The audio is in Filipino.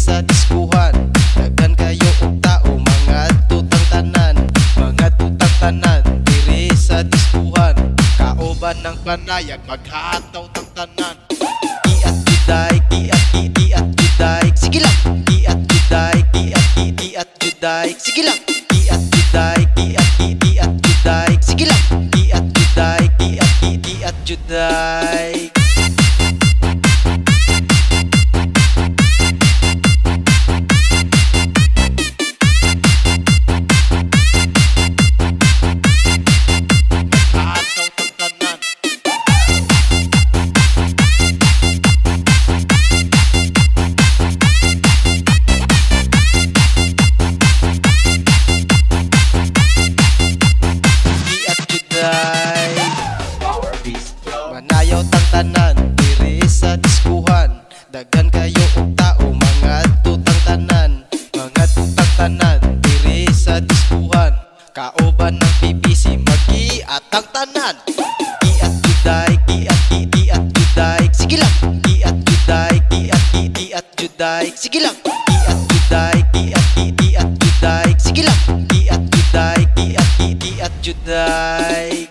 sa diskuhan. Daghan kayo og tao, mga tutang tanan, mga tutang tanan diri sa diskuhan. Kauban ng panayag, maghataw tang tanan. Iat juday, iat juday, sige lang. Iat juday, iat juday, sige lang. Iat juday, iat juday, sige lang. Iat juday, iat juday. Manayaw tang tanan diri sa diskuhan. Daghan kayo og tao, mga tutang tanan, mga tutang tanan diri sa diskuhan. Kauban ng PBC, mag-iatang tanan. Iat juday, iat juday, sige lang. Iat juday, iat juday, sige lang. Iat juday, iat juday, sige lang. Iat juday, iat juday.